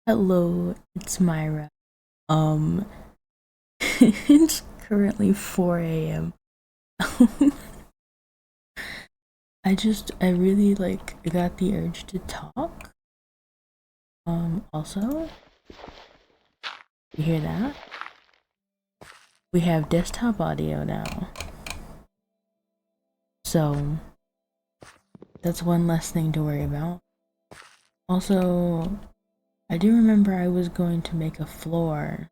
Hello, it's Myra. Um, it's currently 4 a.m. I really got the urge to talk. Also, you hear that? We have desktop audio now. So, that's one less thing to worry about. Also, I do remember I was going to make a floor.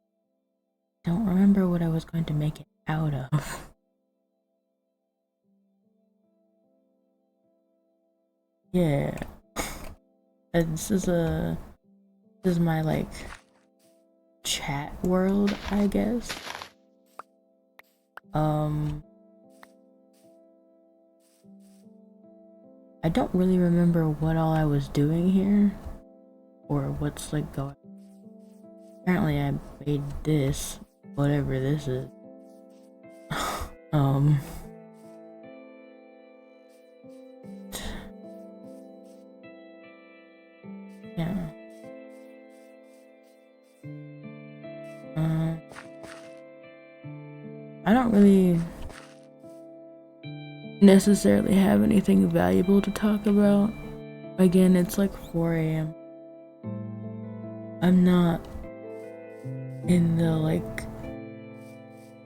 Don't remember what I was going to make it out of. Yeah. And this is my chat world, I guess. Um, I don't really remember what all I was doing here or what's going. Apparently, I made this, whatever this is. um, yeah. Um, I don't really necessarily have anything valuable to talk about. Again, it's like 4 a.m. I'm not in the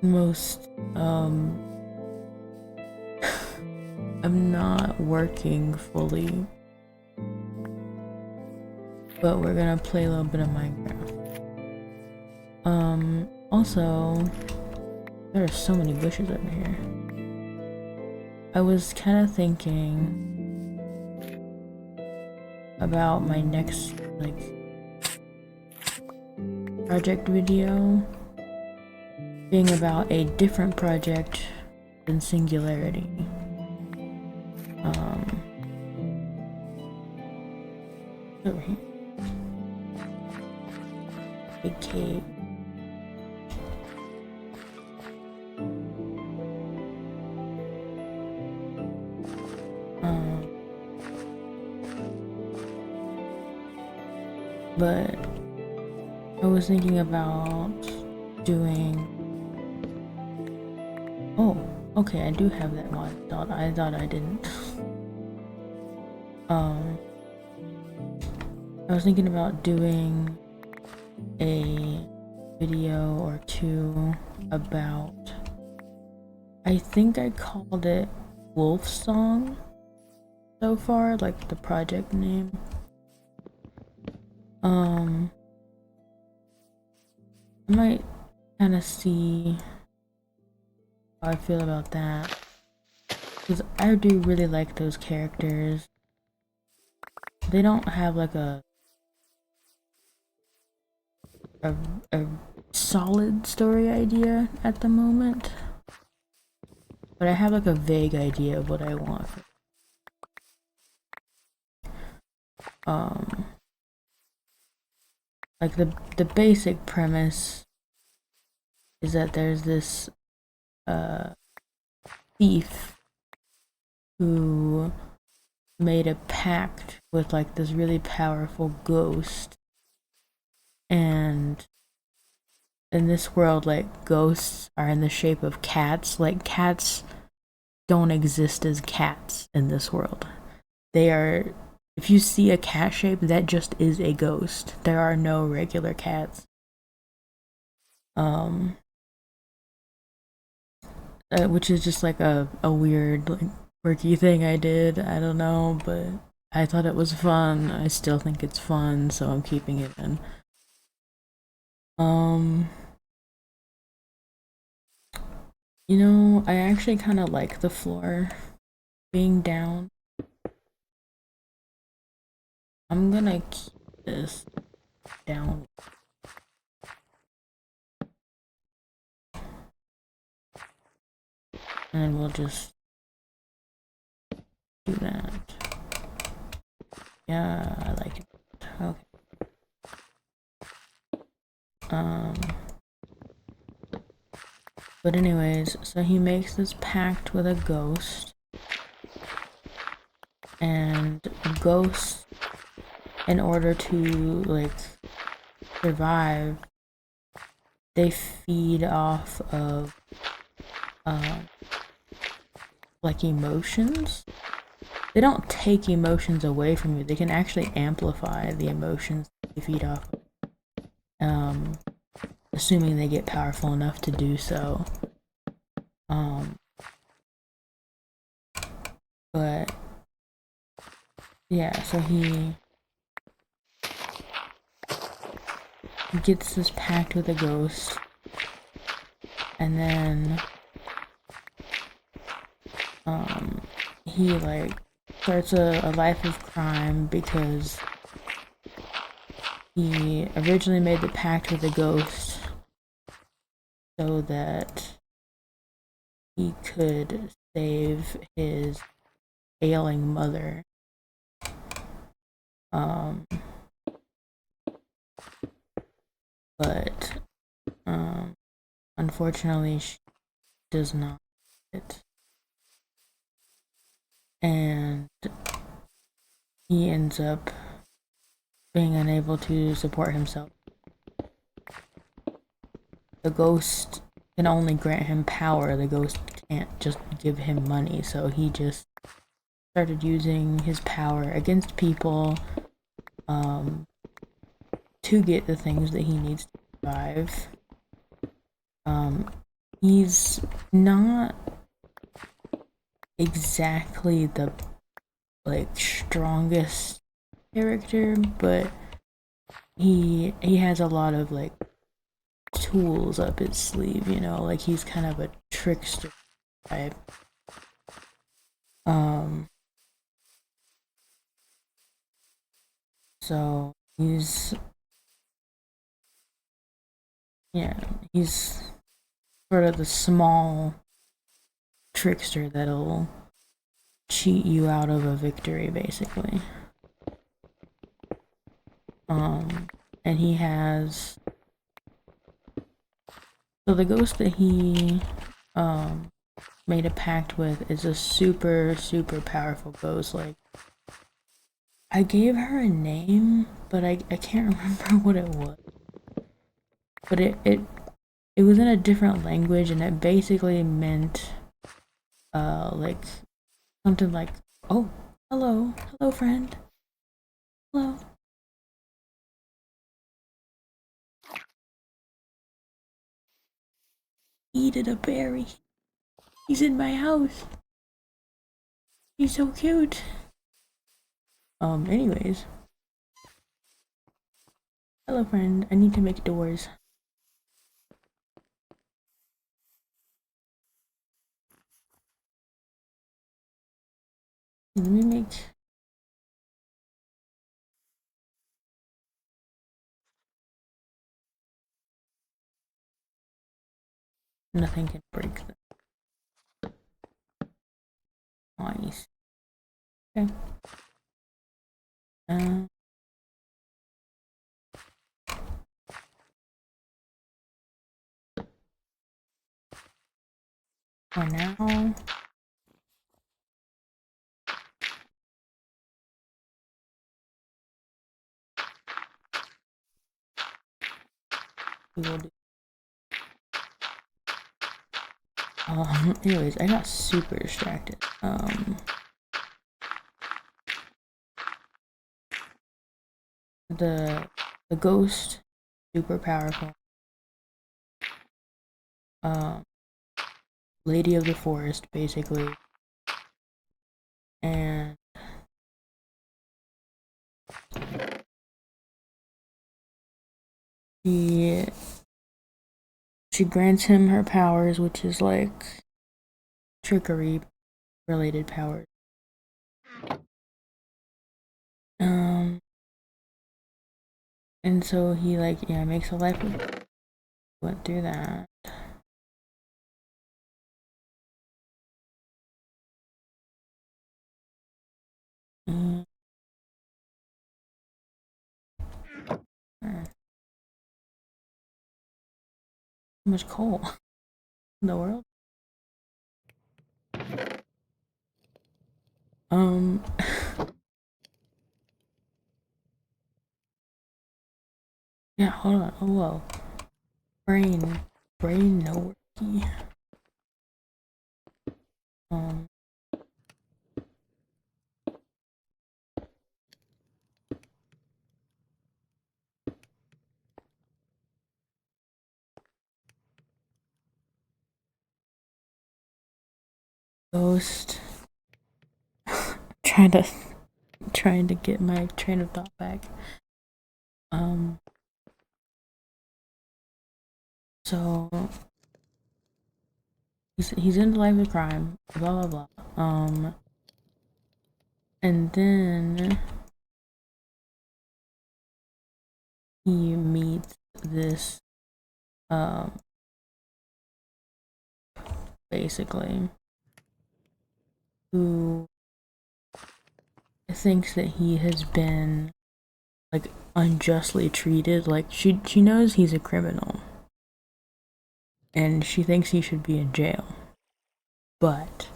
most I'm not working fully, but we're gonna play a little bit of Minecraft. Also, there are so many bushes over here. I was kind of thinking about my next project video being about a different project than Singularity. Over here. Big cave. But I was thinking about doing. Oh, okay, I do have that mod. I thought I didn't. I was thinking about doing a video or two about. I think I called it Wolf Song so far, like the project name. I might kind of see how I feel about that, because I do really like those characters. They don't have a solid story idea at the moment, but I have a vague idea of what I want. The basic premise is that there's this thief who made a pact with this really powerful ghost, and in this world ghosts are in the shape of cats. Cats don't exist as cats in this world. They are, if you see a cat shape, that just is a ghost. There are no regular cats. Which is just a weird quirky thing I did. I don't know, but I thought it was fun. I still think it's fun, so I'm keeping it in. You know, I actually kind of like the floor being down. I'm gonna keep this down. And we'll just do that. Yeah, I like it. Okay. But anyways, so he makes this pact with a ghost. And a ghost, in order to survive, they feed off of like emotions. They don't take emotions away from you. They can actually amplify the emotions they feed off of, assuming they get powerful enough to do so. But yeah, so he gets this pact with a ghost, and then he like starts a life of crime because he originally made the pact with a ghost so that he could save his ailing mother. But unfortunately she does not. And he ends up being unable to support himself. The ghost can only grant him power. The ghost can't just give him money, so he just started using his power against people to get the things that he needs to survive. He's not exactly the like strongest character, but he has a lot of like tools up his sleeve, you know, like he's kind of a trickster type. So he's he's sort of the small trickster that'll cheat you out of a victory, basically. And he has, so the ghost that he made a pact with is a super powerful ghost. Like, I gave her a name, but I can't remember what it was. But it was in a different language, and it basically meant like something like, oh, hello friend, hello. Eated a berry. He's in my house. He's so cute. Anyways. Hello friend, I need to make doors. Let me make... Nothing can break them. Nice. Okay. For now... we will do... anyways, I got super distracted. The ghost, super powerful. Lady of the forest, basically. And she grants him her powers, which is like trickery related powers. And so he like, yeah, makes a life of... Went through that. Too much coal in the world. Yeah, hold on. Oh, whoa. Brain no worky. Um, Ghost. trying to trying to get my train of thought back. Um, so he's into life of crime, blah blah blah. And then he meets this basically who thinks that he has been like unjustly treated. Like she knows he's a criminal and she thinks he should be in jail. But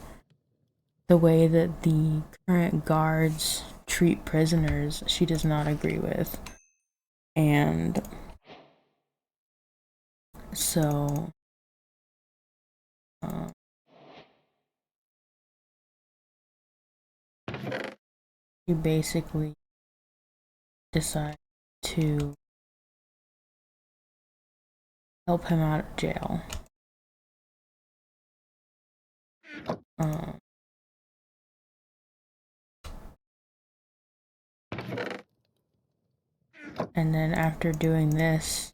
the way that the current guards treat prisoners, she does not agree with. And so uh, she basically decides to help him out of jail. Um, and then after doing this,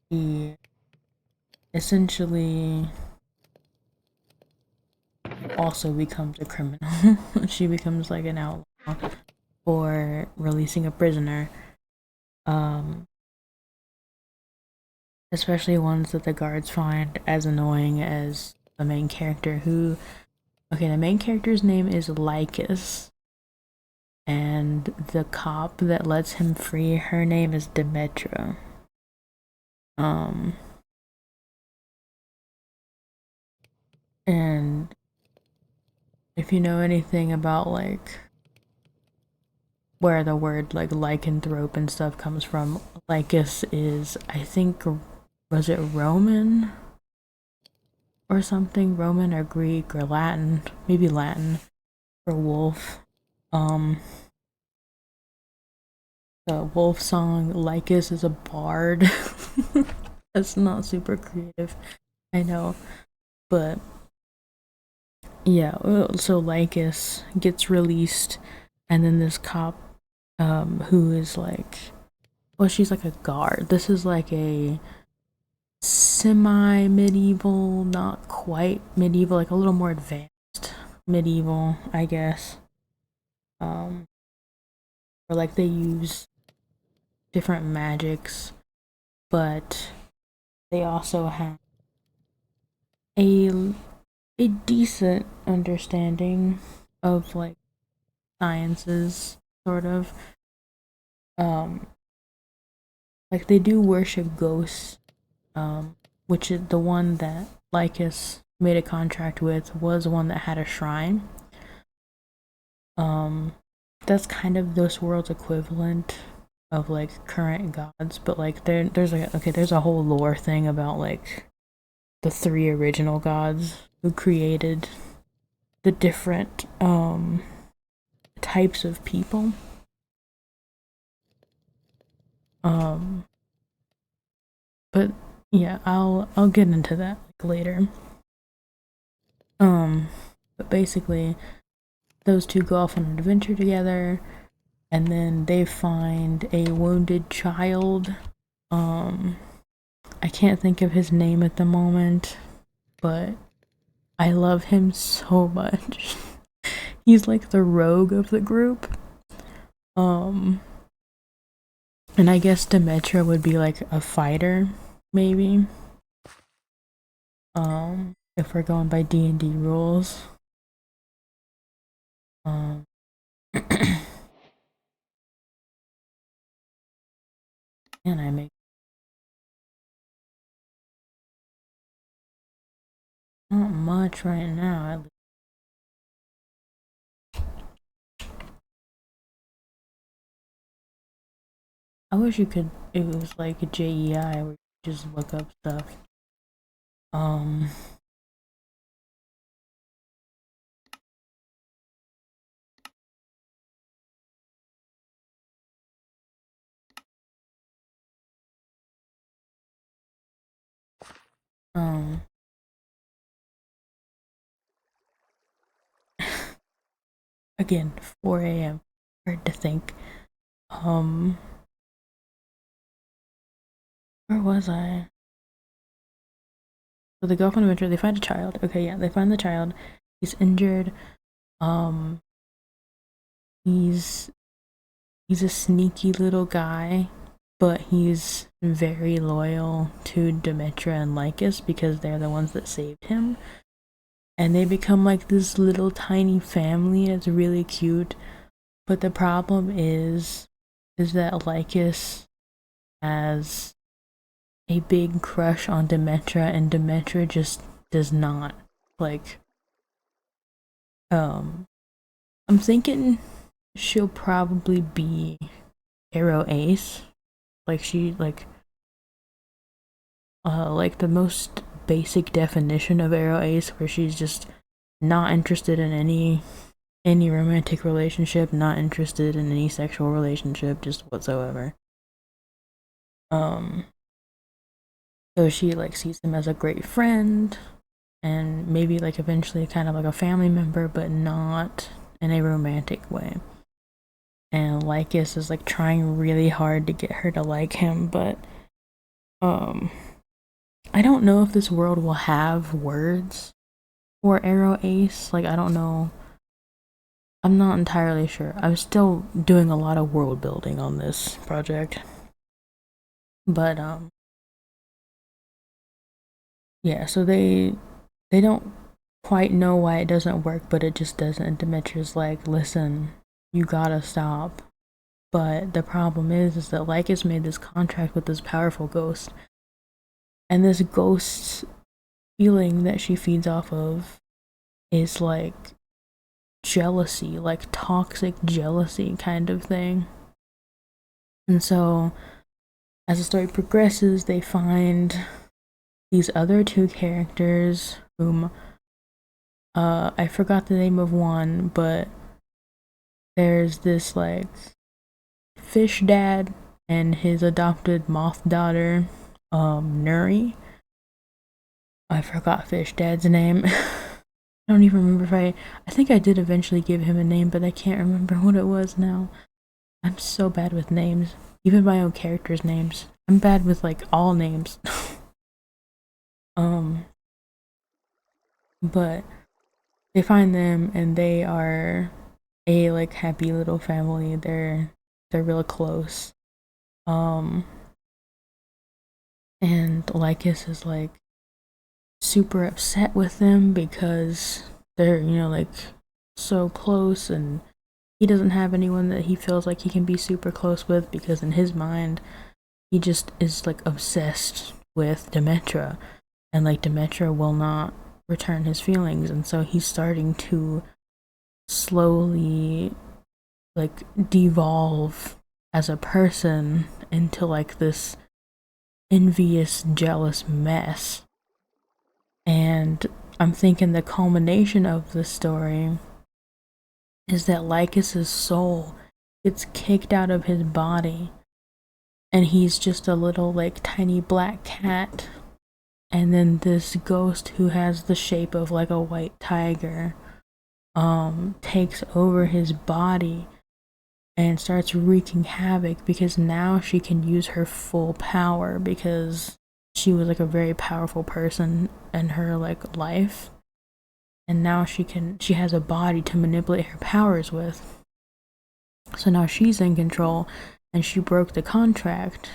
he essentially also becomes a criminal. She becomes like an outlaw for releasing a prisoner. Especially ones that the guards find as annoying as the main character who okay, the main character's name is Lycus. And the cop that lets him free, her name is Demetra. Um and if you know anything about like where the word like lycanthrope and stuff comes from, Lycus is I think was it Roman or something? Roman or Greek or Latin, maybe Latin for wolf. Um the wolf song Lycus is a bard. That's not super creative, I know, but yeah. So Lycus gets released, and then this cop, who is like, well, she's like a guard. This is like a semi-medieval, not quite medieval, like a little more advanced medieval, I guess. Or like they use different magics, but they also have a a decent understanding of like sciences, sort of. Um, like they do worship ghosts, which is the one that Lycus made a contract with was one that had a shrine. Um, that's kind of this world's equivalent of like current gods, but like there's like okay, there's a whole lore thing about like the three original gods who created the different types of people. Um, but yeah, I'll get into that like later. Um, but basically, those two go off on an adventure together, and then they find a wounded child. Um, I can't think of his name at the moment, but I love him so much. He's like the rogue of the group. Um, and I guess Demetra would be like a fighter, maybe. If we're going by D&D rules. Um, and I make not much right now. I wish you could, it was like a JEI where you just look up stuff. Um, um, again, 4 a.m. Hard to think. Um, where was I? So they go off on an adventure, they find a child. Okay, yeah, they find the child. He's injured. Um, he's he's a sneaky little guy, but he's very loyal to Demetra and Lycus because they're the ones that saved him. And they become like this little tiny family. It's really cute. But the problem is that Lycus has a big crush on Demetra, and Demetra just does not. Like, I'm thinking she'll probably be Arrow Ace. Like the most basic definition of Arrow Ace, where she's just not interested in any romantic relationship, not interested in any sexual relationship, just whatsoever. Um, so she like sees him as a great friend, and maybe like eventually kind of like a family member, but not in a romantic way. And Lycus is like trying really hard to get her to like him, but um I don't know if this world will have words for Arrow Ace. Like, I don't know. I'm not entirely sure. I'm still doing a lot of world building on this project. But yeah, so they don't quite know why it doesn't work, but it just doesn't. And Demetrius like, listen, you gotta stop. But the problem is that Lycus made this contract with this powerful ghost, and this ghost's feeling that she feeds off of is like jealousy, like toxic jealousy kind of thing. And so as the story progresses, they find these other two characters whom I forgot the name of one, but there's this like fish dad and his adopted moth daughter, Nuri. I forgot fish dad's name. I don't even remember if I think I did eventually give him a name, but I can't remember what it was now. I'm so bad with names. Even my own characters' names. I'm bad with like all names. um but they find them and they are a like happy little family. They're real close. Um and Lycus is like super upset with them because they're, like so close, and he doesn't have anyone that he feels like he can be super close with because in his mind he just is like obsessed with Demetra, and like Demetra will not return his feelings, and so he's starting to slowly like devolve as a person into like this envious, jealous mess. And I'm thinking the culmination of the story is that Lycus's soul gets kicked out of his body, and he's just a little like tiny black cat. And then this ghost who has the shape of like a white tiger takes over his body and starts wreaking havoc, because now she can use her full power, because she was like a very powerful person in her like life, and now she has a body to manipulate her powers with. So now she's in control, and she broke the contract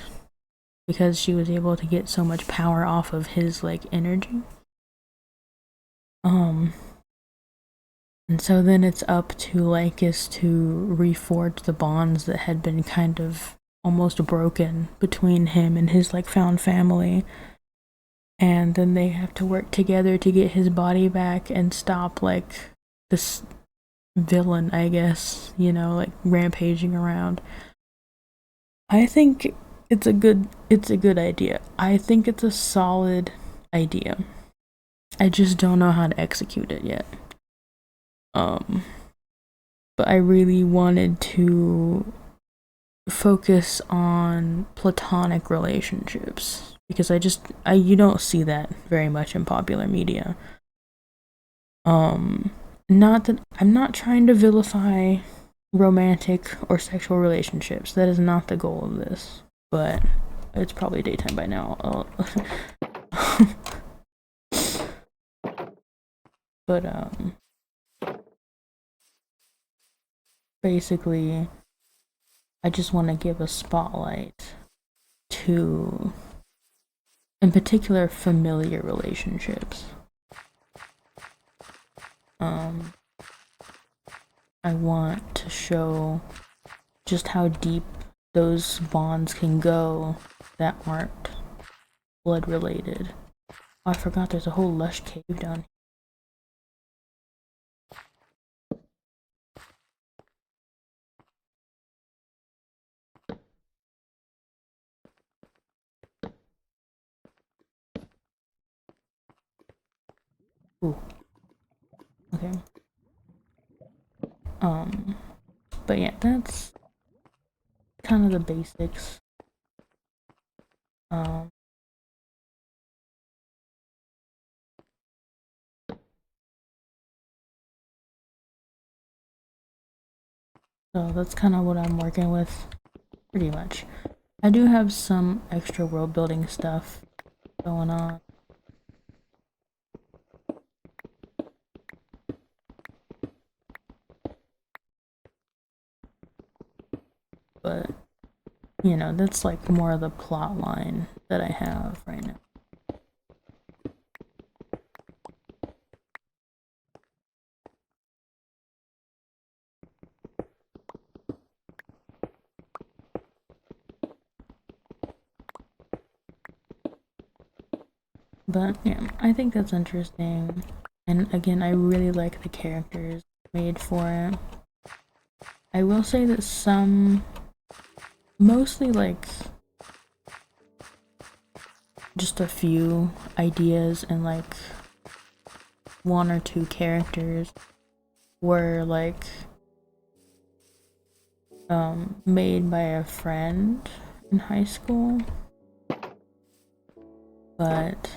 because she was able to get so much power off of his like energy. And so then it's up to Lycus to reforge the bonds that had been kind of almost broken between him and his like found family. And then they have to work together to get his body back and stop like this villain, I guess, like rampaging around. I think it's a good idea. I think it's a solid idea. I just don't know how to execute it yet. Um, but I really wanted to focus on platonic relationships because I you don't see that very much in popular media. Um, not that I'm not trying to vilify romantic or sexual relationships. That is not the goal of this. But it's probably daytime by now. But basically, I just want to give a spotlight to, in particular, familiar relationships. Um, I want to show just how deep those bonds can go that aren't blood related. Oh, I forgot there's a whole lush cave down here. Ooh, okay. Um, but yeah, that's kind of the basics. Um, so that's kind of what I'm working with, pretty much. I do have some extra world building stuff going on. But, you know, that's like more of the plot line that I have right now. But yeah, I think that's interesting. And again, I really like the characters made for it. I will say that some, mostly like just a few ideas and like one or two characters were like made by a friend in high school, but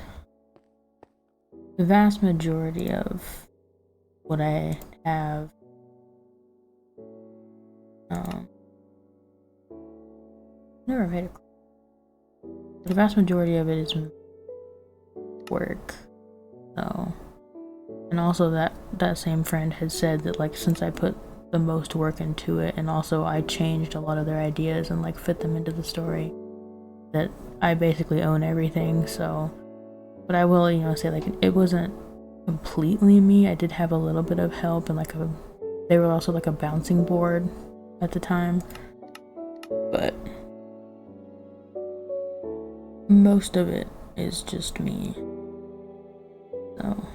the vast majority of what I have never made it. The vast majority of it is work. So, and also that same friend had said that like since I put the most work into it, and also I changed a lot of their ideas and like fit them into the story, that I basically own everything. So, but I will, say like it wasn't completely me. I did have a little bit of help and like they were also like a bouncing board at the time, but most of it is just me. So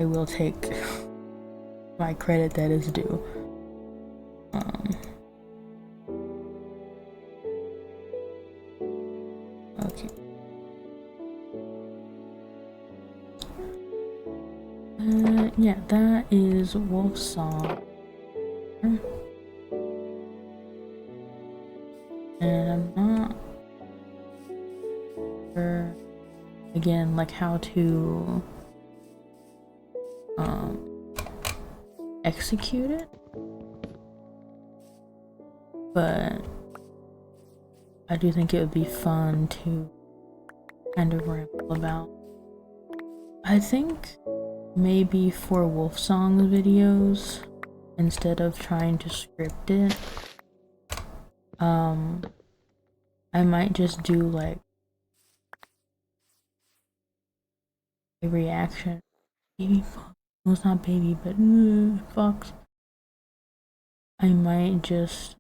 I will take my credit that is due. Okay. Yeah, that is Wolfsong. And I'm not sure, again, like how to execute it, but I do think it would be fun to kind of ramble about. I think maybe for Wolfsong videos, instead of trying to script it, I might just do like a reaction. Baby fox. Well, it's not baby, but fox. I might just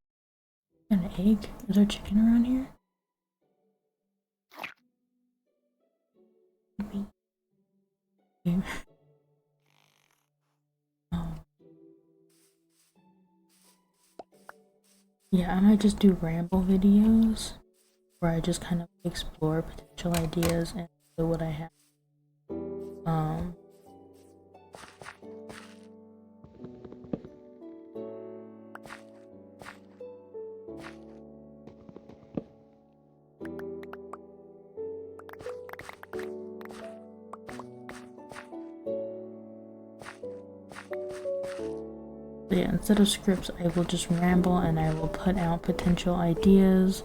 an egg. Is there chicken around here? Maybe. Okay. Oh. yeah, I might just do ramble videos where I just kind of explore potential ideas and do what I have. Um, but yeah, instead of scripts, I will just ramble and I will put out potential ideas,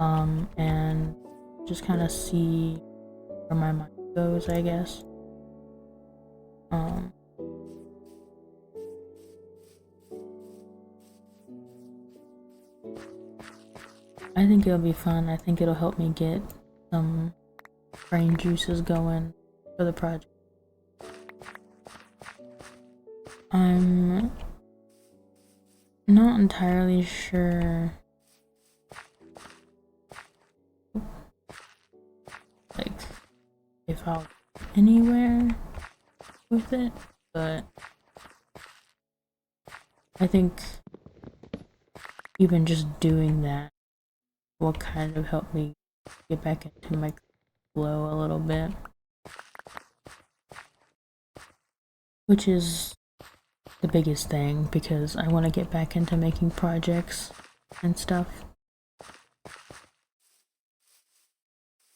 and just kind of see where my mind goes, I guess. Um, I think it'll be fun. I think it'll help me get some brain juices going for the project. I'm not entirely sure, like, if I'll go anywhere with it, but I think even just doing that will kind of help me get back into my flow a little bit, which is the biggest thing because I want to get back into making projects and stuff.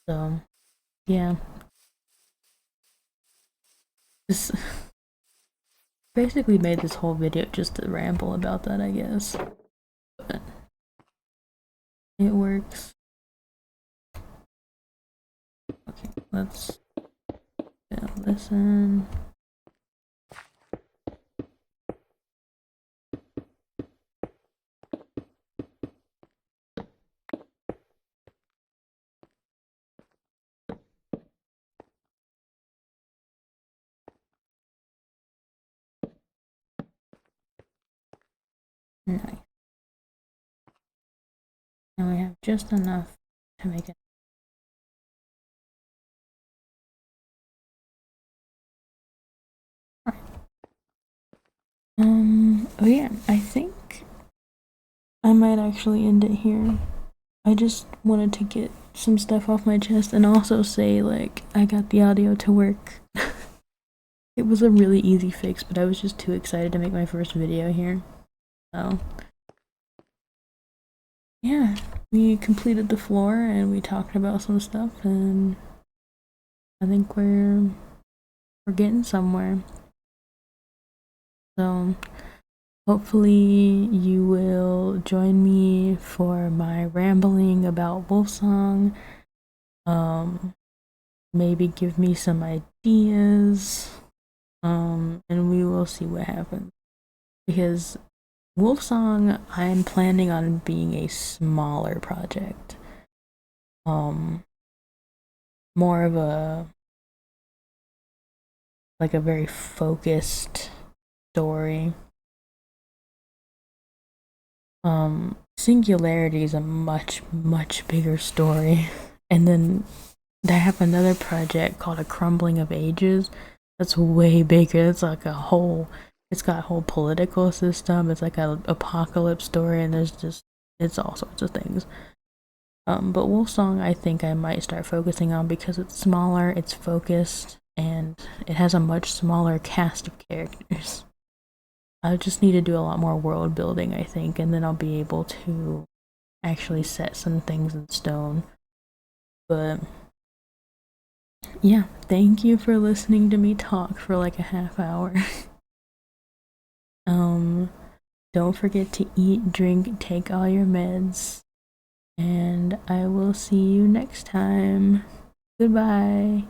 So, yeah. This basically made this whole video just to ramble about that, I guess. But it works. Okay, let's listen. Nice. And we have just enough to make it. Oh yeah, I think I might actually end it here. I just wanted to get some stuff off my chest and also say, like, I got the audio to work. It was a really easy fix, but I was just too excited to make my first video here. So, yeah, we completed the floor and we talked about some stuff, and I think we're getting somewhere. So, hopefully you will join me for my rambling about Wolfsong. Maybe give me some ideas. And we will see what happens. Because Wolfsong, I'm planning on being a smaller project. More of a, like, a very focused story. Singularity is a much, much bigger story. And then I have another project called A Crumbling of Ages that's way bigger. It's like a whole, it's got a whole political system. It's like an apocalypse story, and it's all sorts of things. But Wolfsong, I think I might start focusing on because it's smaller, it's focused, and it has a much smaller cast of characters. I just need to do a lot more world building, I think, and then I'll be able to actually set some things in stone. But yeah, thank you for listening to me talk for like a half hour. Don't forget to eat, drink, take all your meds, and I will see you next time. Goodbye.